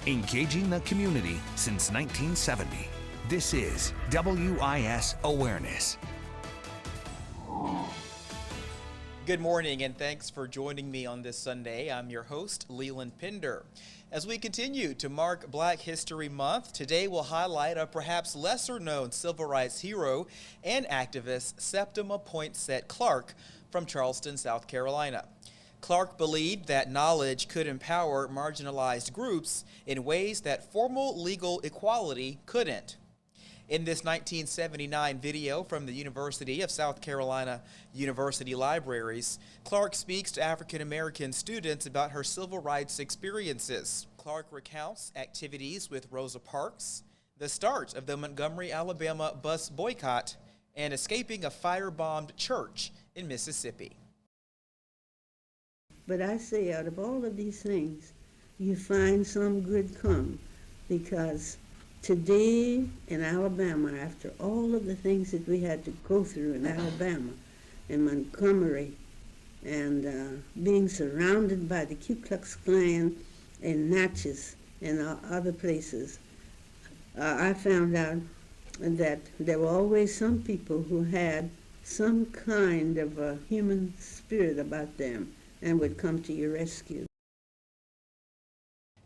engaging the community since 1970. This is WIS Awareness. Good morning and thanks for joining me on this Sunday. I'm your host, Leland Pender. As we continue to mark Black History Month, today we'll highlight a perhaps lesser known civil rights hero and activist, Septima Poinsett Clark from Charleston, South Carolina. Clark believed that knowledge could empower marginalized groups in ways that formal legal equality couldn't. In this 1979 video from the University of South Carolina University Libraries, Clark speaks to African-American students about her civil rights experiences. Clark recounts activities with Rosa Parks, the start of the Montgomery, Alabama bus boycott, and escaping a firebombed church in Mississippi. But I say out of all of these things, you find some good come, because today in Alabama, after all of the things that we had to go through in Alabama and Montgomery and being surrounded by the Ku Klux Klan and Natchez and other places, I found out that there were always some people who had some kind of a human spirit about them and would come to your rescue.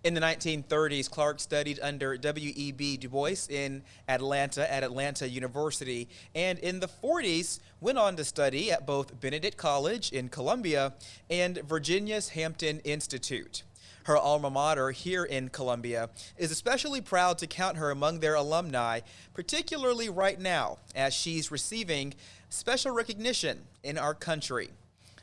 In the 1930s, Clark studied under W.E.B. Du Bois in Atlanta at Atlanta University, and in the 40s went on to study at both Benedict College in Columbia and Virginia's Hampton Institute. Her alma mater here in Columbia is especially proud to count her among their alumni, particularly right now as she's receiving special recognition in our country.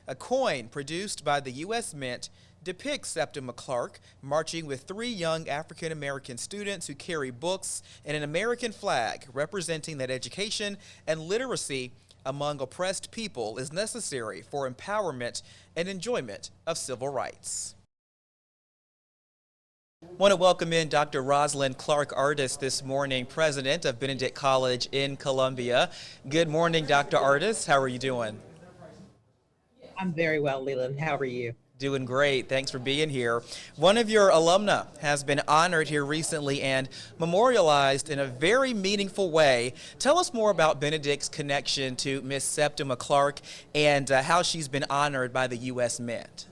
A coin produced by the U.S. Mint depicts Septima Clark marching with 3 young African-American students who carry books and an American flag representing that education and literacy among oppressed people is necessary for empowerment and enjoyment of civil rights. I want to welcome in Dr. Rosalind Clark Artis this morning, president of Benedict College in Columbia. Good morning, Dr. Artis. How are you doing? I'm very well, Leland. How are you? Doing great. Thanks for being here. One of your alumna has been honored here recently and memorialized in a very meaningful way. Tell us more about Benedict's connection to Miss Septima Clark and how she's been honored by the U.S. Mint.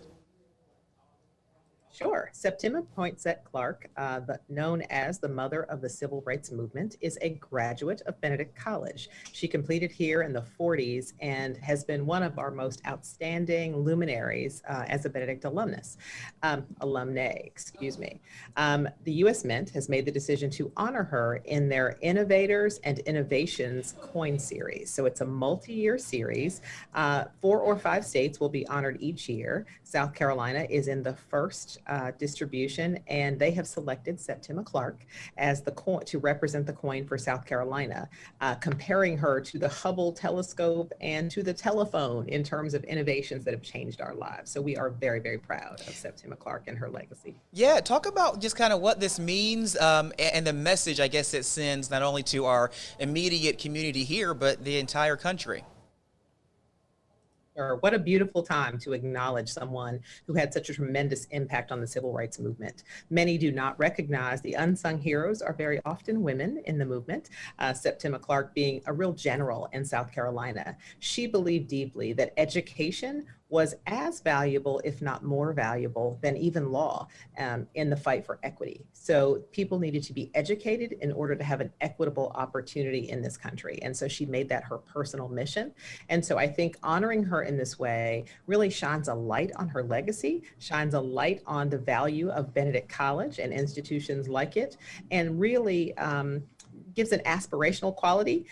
Sure. Septima Poinsett Clark, known as the mother of the civil rights movement, is a graduate of Benedict College. She completed here in the 40s and has been one of our most outstanding luminaries as a Benedict alumnae, excuse me. The U.S. Mint has made the decision to honor her in their Innovators and Innovations coin series. So it's a multi-year series. 4 or 5 states will be honored each year. South Carolina is in the first distribution, and they have selected Septima Clark as the coin to represent the coin for South Carolina, comparing her to the Hubble telescope and to the telephone in terms of innovations that have changed our lives. So we are very, very proud of Septima Clark and her legacy. Yeah, talk about just kind of what this means and the message, I guess, it sends not only to our immediate community here, but the entire country. Or what a beautiful time to acknowledge someone who had such a tremendous impact on the civil rights movement. Many do not recognize the unsung heroes are very often women in the movement. Septima Clark being a real general in South Carolina. She believed deeply that education was as valuable, if not more valuable, than even law in the fight for equity. So people needed to be educated in order to have an equitable opportunity in this country. And so she made that her personal mission. And so I think honoring her in this way really shines a light on her legacy, shines a light on the value of Benedict College and institutions like it, and really gives an aspirational quality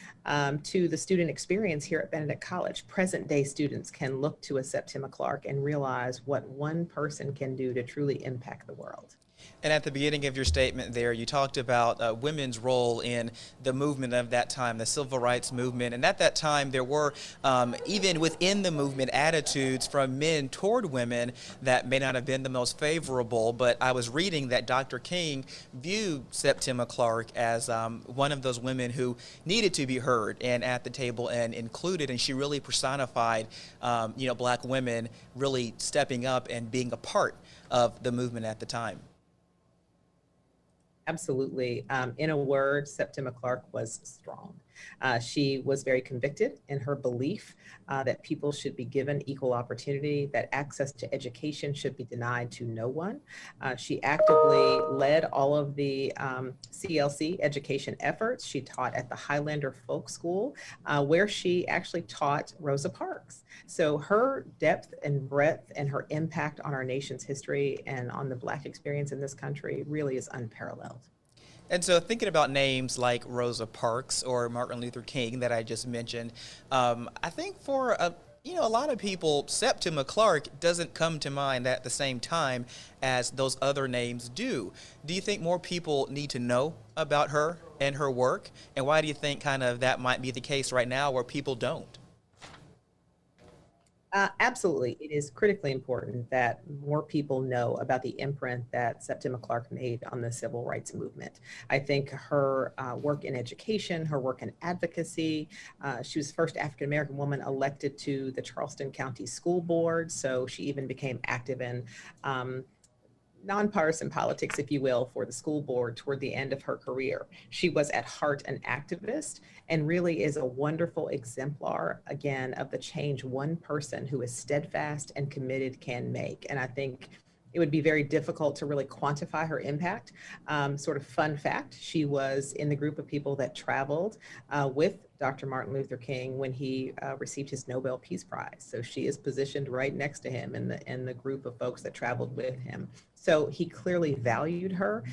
to the student experience here at Benedict College. Present day students can look to a Septima Clark and realize what one person can do to truly impact the world. And at the beginning of your statement there, you talked about women's role in the movement of that time, the civil rights movement. And at that time, there were, even within the movement, attitudes from men toward women that may not have been the most favorable. But I was reading that Dr. King viewed Septima Clark as one of those women who needed to be heard and at the table and included. And she really personified, Black women really stepping up and being a part of the movement at the time. Absolutely. In a word, Septima Clark was strong. She was very convicted in her belief that people should be given equal opportunity, that access to education should be denied to no one. She actively led all of the CLC education efforts. She taught at the Highlander Folk School, where she actually taught Rosa Parks. So her depth and breadth and her impact on our nation's history and on the Black experience in this country really is unparalleled. And so, thinking about names like Rosa Parks or Martin Luther King that I just mentioned, I think for a lot of people, Septima Clark doesn't come to mind at the same time as those other names do. Do you think more people need to know about her and her work? And why do you think kind of that might be the case right now where people don't? Absolutely. It is critically important that more people know about the imprint that Septima Clark made on the civil rights movement. I think her work in education, her work in advocacy, she was the first African-American woman elected to the Charleston County School Board, so she even became active in nonpartisan politics, if you will, for the school board toward the end of her career. She was at heart an activist and really is a wonderful exemplar, again, of the change one person who is steadfast and committed can make. And I think it would be very difficult to really quantify her impact. Sort of fun fact, she was in the group of people that traveled with Dr. Martin Luther King when he received his Nobel Peace Prize. So she is positioned right next to him in the group of folks that traveled with him. So he clearly valued her.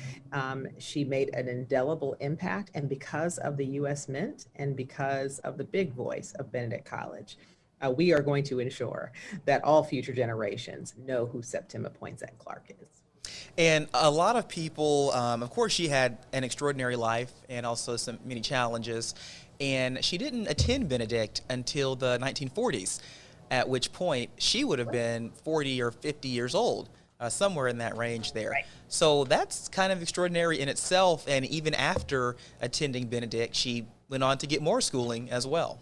She made an indelible impact, and because of the U.S. Mint and because of the big voice of Benedict College, we are going to ensure that all future generations know who Septima Poinsett Clark is. And a lot of people, of course, she had an extraordinary life and also many challenges. And she didn't attend Benedict until the 1940s, at which point she would have been 40 or 50 years old, somewhere in that range there. Right. So that's kind of extraordinary in itself. And even after attending Benedict, she went on to get more schooling as well.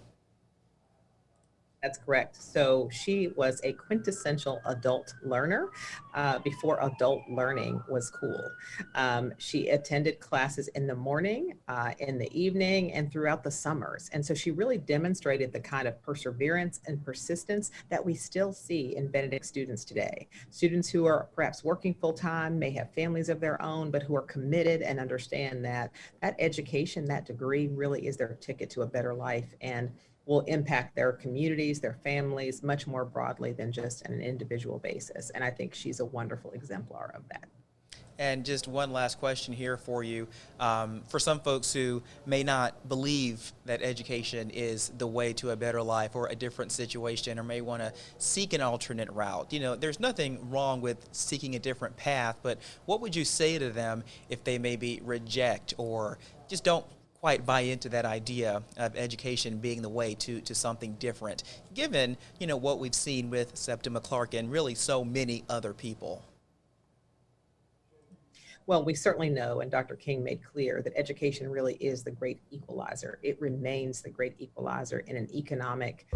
That's correct. So she was a quintessential adult learner before adult learning was cool. She attended classes in the morning, in the evening, and throughout the summers. And so she really demonstrated the kind of perseverance and persistence that we still see in Benedict students today. Students who are perhaps working full time, may have families of their own, but who are committed and understand that that education, that degree really is their ticket to a better life and will impact their communities, their families, much more broadly than just on an individual basis. And I think she's a wonderful exemplar of that. And just one last question here for you. For some folks who may not believe that education is the way to a better life or a different situation, or may want to seek an alternate route, there's nothing wrong with seeking a different path, but what would you say to them if they maybe reject or just don't quite buy into that idea of education being the way to something different, given, what we've seen with Septima Clark and really so many other people? Well, we certainly know, and Dr. King made clear, that education really is the great equalizer. It remains the great equalizer in an economic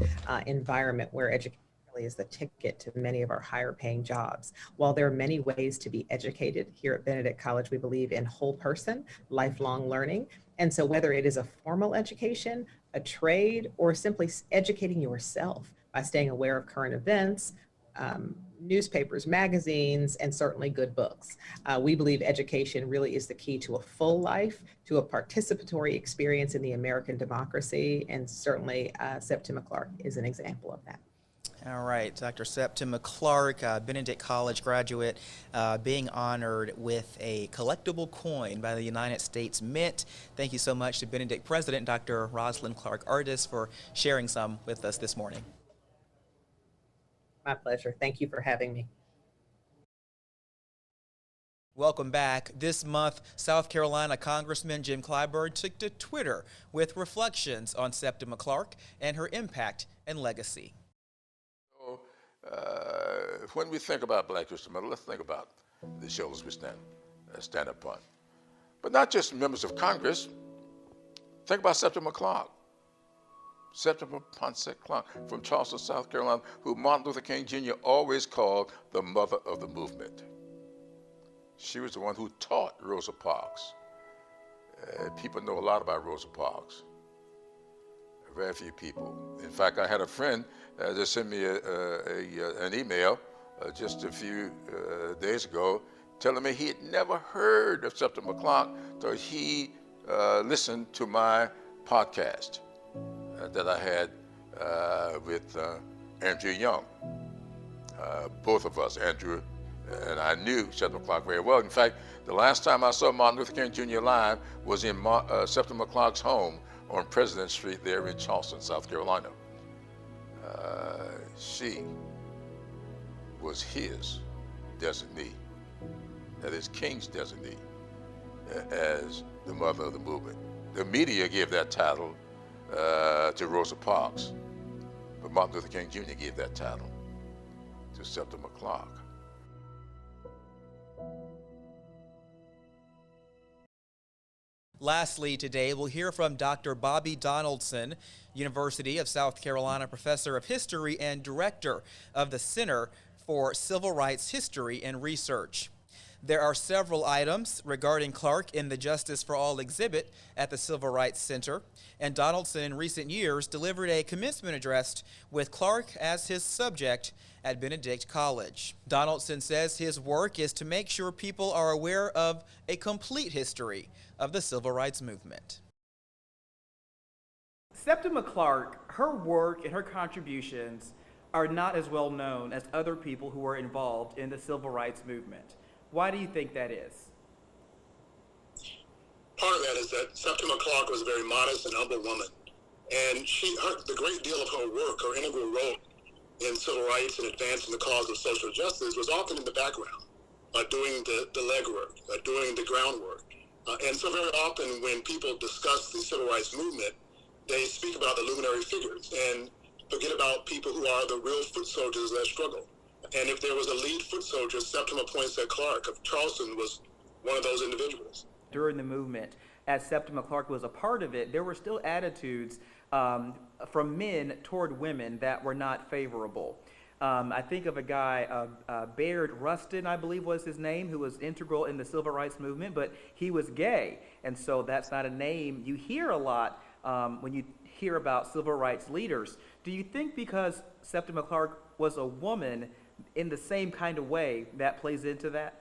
environment where education really is the ticket to many of our higher paying jobs. While there are many ways to be educated, here at Benedict College, we believe in whole person, lifelong learning. And so whether it is a formal education, a trade, or simply educating yourself by staying aware of current events, newspapers, magazines, and certainly good books. We believe education really is the key to a full life, to a participatory experience in the American democracy, and certainly Septima Clark is an example of that. All right, Dr. Septima Clark, Benedict College graduate, being honored with a collectible coin by the United States Mint. Thank you so much to Benedict President, Dr. Rosalind Clark Artis, for sharing some with us this morning. My pleasure. Thank you for having me. Welcome back. This month, South Carolina Congressman Jim Clyburn took to Twitter with reflections on Septima Clark and her impact and legacy. When we think about Black History Month, let's think about the shoulders we stand upon. But not just members of Congress. Think about Septima Clark. Septima Poinsett Clark from Charleston, South Carolina, who Martin Luther King Jr. always called the mother of the movement. She was the one who taught Rosa Parks people know a lot about Rosa Parks. Very few people. In fact, I had a friend that sent me an email just a few days ago telling me he had never heard of Septima Clark until he listened to my podcast that I had with Andrew Young. Both of us, Andrew and I, knew Septima Clark very well. In fact, the last time I saw Martin Luther King Jr. live was in Septima Clark's home on President Street there in Charleston, South Carolina. She was his designee, that is King's designee, as the mother of the movement. The media gave that title to Rosa Parks, but Martin Luther King Jr. gave that title to Septima Clark. Lastly, today we'll hear from Dr. Bobby Donaldson, University of South Carolina professor of history and director of the Center for Civil Rights History and Research. There are several items regarding Clark in the Justice for All exhibit at the Civil Rights Center, and Donaldson in recent years delivered a commencement address with Clark as his subject at Benedict College. Donaldson says his work is to make sure people are aware of a complete history of the Civil Rights Movement. Septima Clark, her work and her contributions are not as well known as other people who were involved in the Civil Rights Movement. Why do you think that is? Part of that is that Septima Clark was a very modest and humble woman. And the great deal of her work, her integral role in civil rights and advancing the cause of social justice was often in the background, doing the legwork, doing the groundwork. And so very often when people discuss the civil rights movement, they speak about the luminary figures and forget about people who are the real foot soldiers that struggle. And if there was a lead foot soldier, Septima Poinsett Clark of Charleston was one of those individuals. During the movement, as Septima Clark was a part of it, there were still attitudes from men toward women that were not favorable. I think of a guy, Bayard Rustin, I believe was his name, who was integral in the civil rights movement, but he was gay. And so that's not a name you hear a lot when you hear about civil rights leaders. Do you think because Septima Clark was a woman in the same kind of way that plays into that?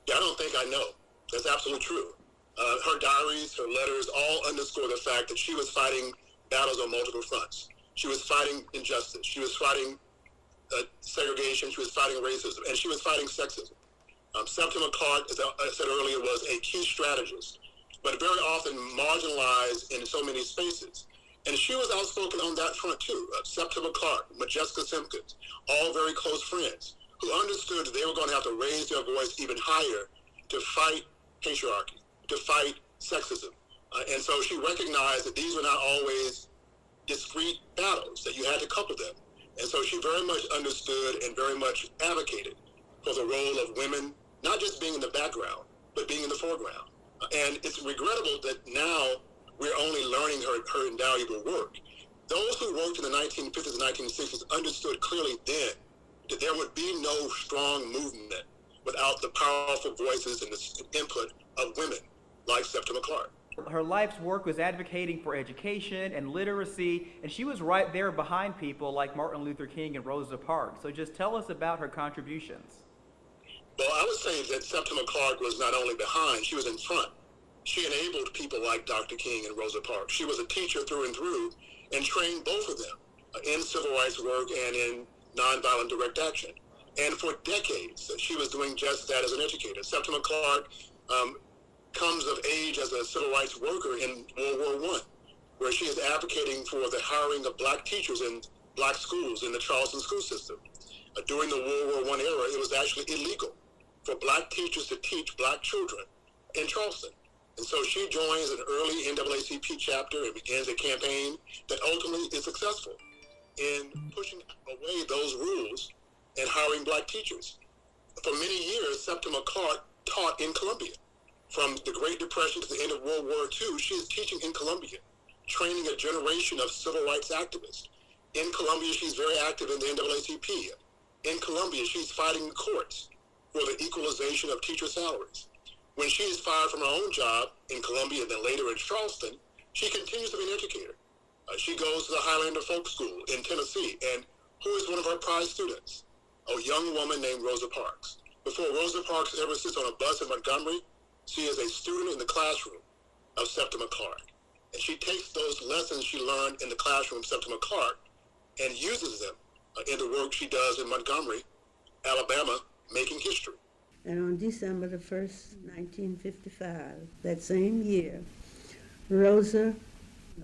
Yeah, I don't think I know. That's absolutely true. Her diaries, her letters all underscore the fact that she was fighting battles on multiple fronts. She was fighting injustice. She was fighting segregation. She was fighting racism. And she was fighting sexism. Septima Clark, as I said earlier, was a key strategist, but very often marginalized in so many spaces. And she was outspoken on that front too. Septima Clark, Majeska Simpkins, all very close friends who understood that they were going to have to raise their voice even higher to fight patriarchy, to fight sexism. And so she recognized that these were not always discrete battles, that you had to couple them. And so she very much understood and very much advocated for the role of women, not just being in the background, but being in the foreground. And it's regrettable that now we're only learning her invaluable work. Those who worked in the 1950s and 1960s understood clearly then that there would be no strong movement without the powerful voices and the input of women like Septima Clark. Her life's work was advocating for education and literacy, and she was right there behind people like Martin Luther King and Rosa Parks. So just tell us about her contributions. Well, I would say that Septima Clark was not only behind, she was in front. She enabled people like Dr. King and Rosa Parks. She was a teacher through and through and trained both of them in civil rights work and in nonviolent direct action. And for decades, she was doing just that as an educator. Septima Clark comes of age as a civil rights worker in World War I, where she is advocating for the hiring of black teachers in black schools in the Charleston school system. During the World War I era, it was actually illegal for black teachers to teach black children in Charleston. And so she joins an early NAACP chapter and begins a campaign that ultimately is successful in pushing away those rules and hiring black teachers. For many years, Septima Clark taught in Columbia. From the Great Depression to the end of World War II, she is teaching in Columbia, training a generation of civil rights activists. In Columbia, she's very active in the NAACP. In Columbia, she's fighting the courts for the equalization of teacher salaries. When she is fired from her own job in Columbia and then later in Charleston, she continues to be an educator. She goes to the Highlander Folk School in Tennessee, and who is one of her prize students? A young woman named Rosa Parks. Before Rosa Parks ever sits on a bus in Montgomery, she is a student in the classroom of Septima Clark. And she takes those lessons she learned in the classroom of Septima Clark and uses them in the work she does in Montgomery, Alabama, making history. And on December the 1st, 1955, that same year, Rosa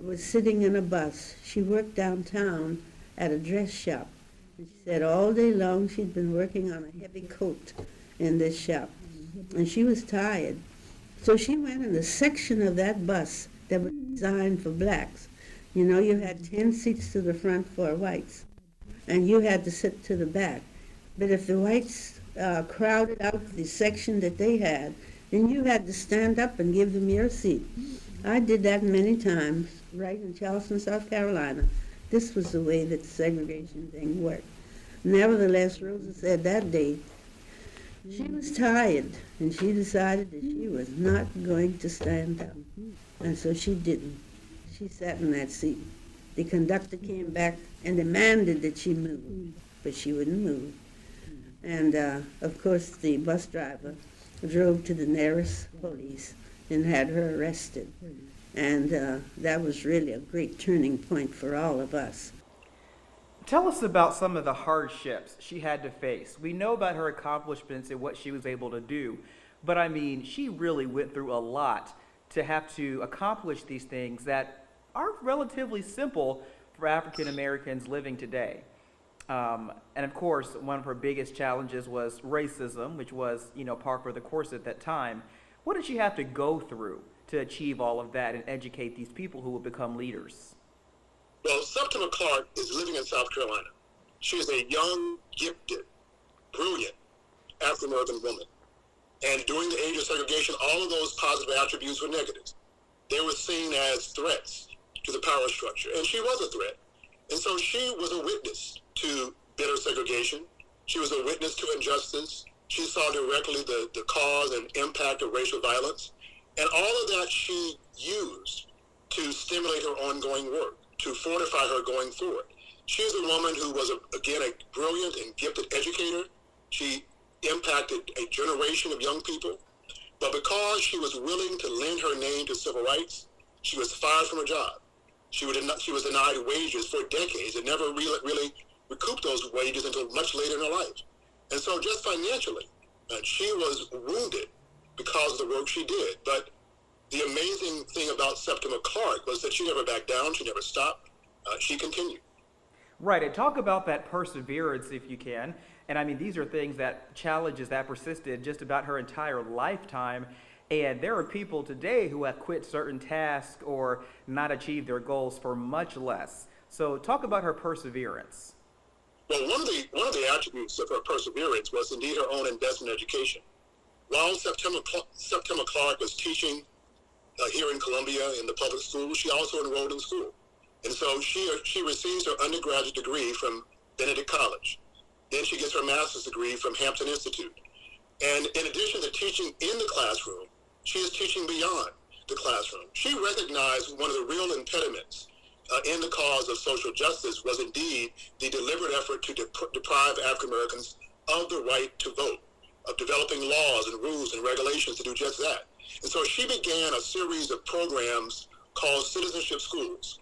was sitting in a bus. She worked downtown at a dress shop. And she said all day long she'd been working on a heavy coat in this shop. And she was tired. So she went in the section of that bus that was designed for blacks. You know, you had 10 seats to the front for whites, and you had to sit to the back. But if the whites crowded out the section that they had, then you had to stand up and give them your seat. I did that many times, right in Charleston, South Carolina. This was the way that the segregation thing worked. Nevertheless, Rosa said that day she was tired, and she decided that she was not going to stand up. And so she didn't. She sat in that seat. The conductor came back and demanded that she move, but she wouldn't move. And, of course, the bus driver drove to the nearest police and had her arrested. And that was really a great turning point for all of us. Tell us about some of the hardships she had to face. We know about her accomplishments and what she was able to do, but I mean, she really went through a lot to have to accomplish these things that are relatively simple for African Americans living today. And of course, one of her biggest challenges was racism, which was, par for the course at that time. What did she have to go through to achieve all of that and educate these people who would become leaders? Well, Septima Clark is living in South Carolina. She is a young, gifted, brilliant African-American woman. And during the age of segregation, all of those positive attributes were negatives. They were seen as threats to the power structure, and she was a threat. And so she was a witness to bitter segregation. She was a witness to injustice. She saw directly the cause and impact of racial violence. And all of that she used to stimulate her ongoing work, to fortify her going forward. She is a woman who was, again, a brilliant and gifted educator. She impacted a generation of young people. But because she was willing to lend her name to civil rights, she was fired from her job. She was denied wages for decades and never really recouped those wages until much later in her life. And so just financially, she was wounded because of the work she did. But the amazing thing about Septima Clark was that she never backed down, she never stopped, she continued. Right, and talk about that perseverance if you can. And I mean, these are challenges that persisted just about her entire lifetime. And there are people today who have quit certain tasks or not achieved their goals for much less. So talk about her perseverance. Well, one of the attributes of her perseverance was indeed her own investment in education. While Septima Clark was teaching here in Columbia in the public schools, she also enrolled in school. And so she receives her undergraduate degree from Benedict College. Then she gets her master's degree from Hampton Institute. And in addition to teaching in the classroom, she is teaching beyond the classroom. She recognized one of the real impediments in the cause of social justice was indeed the deliberate effort to deprive African Americans of the right to vote, of developing laws and rules and regulations to do just that. And so she began a series of programs called Citizenship Schools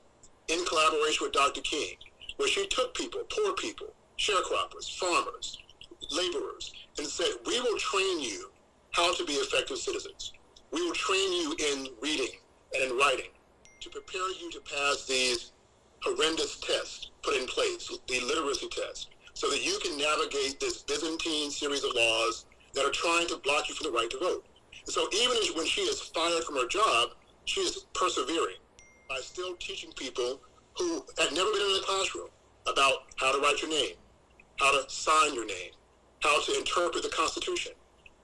in collaboration with Dr. King, where she took people, poor people, sharecroppers, farmers, laborers, and said, we will train you how to be effective citizens. We will train you in reading and in writing to prepare you to pass these horrendous tests put in place, the literacy test, so that you can navigate this Byzantine series of laws that are trying to block you from the right to vote. And so even when she is fired from her job, she is persevering by still teaching people who had never been in the classroom about how to write your name, how to sign your name, how to interpret the Constitution,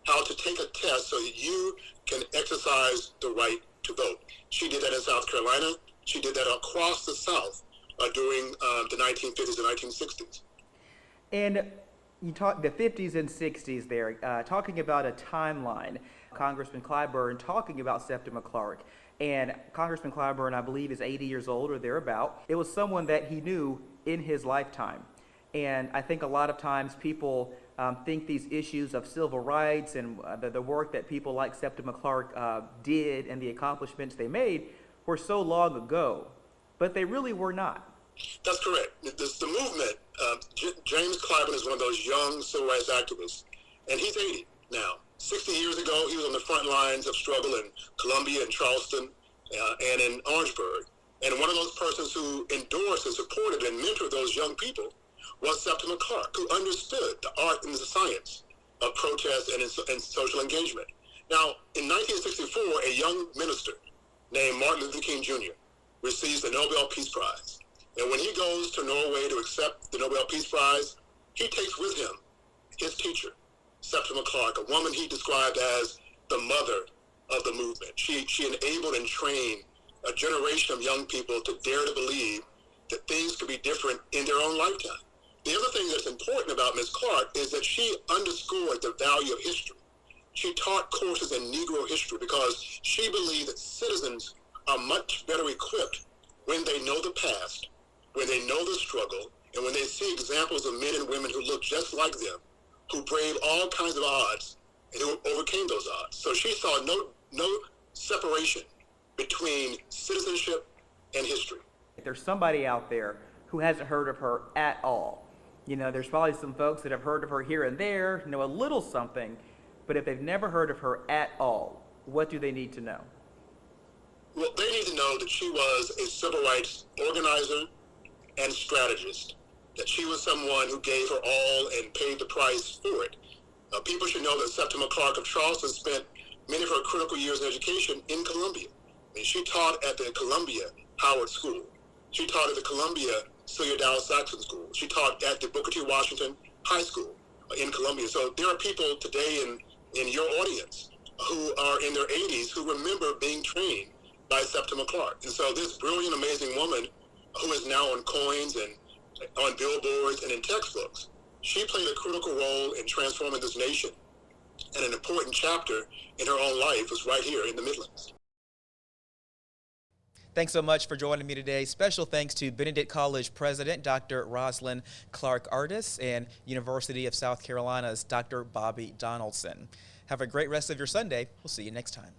how to take a test so that you can exercise the right to vote. She did that in South Carolina. She did that across the South during the 1950s and 1960s. And you talk the 50s and 60s there, talking about a timeline. Congressman Clyburn talking about Septima Clark. And Congressman Clyburn, I believe, is 80 years old or thereabout. It was someone that he knew in his lifetime. And I think a lot of times people think these issues of civil rights and the work that people like Septima Clark did and the accomplishments they made were so long ago, but they really were not. That's correct. The movement, James Clyburn is one of those young civil rights activists, and he's 80 now. 60 years ago, he was on the front lines of struggle in Columbia and Charleston and in Orangeburg. And one of those persons who endorsed and supported and mentored those young people was Septima Clark, who understood the art and the science of protest and social engagement. Now, in 1964, a young minister named Martin Luther King Jr. receives the Nobel Peace Prize. And when he goes to Norway to accept the Nobel Peace Prize, he takes with him his teacher, Septima Clark, a woman he described as the mother of the movement. She enabled and trained a generation of young people to dare to believe that things could be different in their own lifetime. The other thing that's important about Ms. Clark is that she underscored the value of history. She taught courses in Negro history because she believed that citizens are much better equipped when they know the past, when they know the struggle, and when they see examples of men and women who look just like them, who braved all kinds of odds and who overcame those odds. So she saw no separation between citizenship and history. If there's somebody out there who hasn't heard of her at all, you know, there's probably some folks that have heard of her here and there, know a little something, but if they've never heard of her at all, what do they need to know? Well, they need to know that she was a civil rights organizer and strategist, that she was someone who gave her all and paid the price for it. People should know that Septima Clark of Charleston spent many of her critical years in education in Columbia. I mean, she taught at the Columbia Howard School. She taught at the Columbia Celia Dow Saxon School. She taught at the Booker T. Washington High School in Columbia. So there are people today in your audience who are in their 80s who remember being trained by Septima Clark. And so this brilliant, amazing woman who is now on coins and on billboards and in textbooks, she played a critical role in transforming this nation. And an important chapter in her own life was right here in the Midlands. Thanks so much for joining me today. Special thanks to Benedict College President Dr. Rosalind Clark Artis and University of South Carolina's Dr. Bobby Donaldson. Have a great rest of your Sunday. We'll see you next time.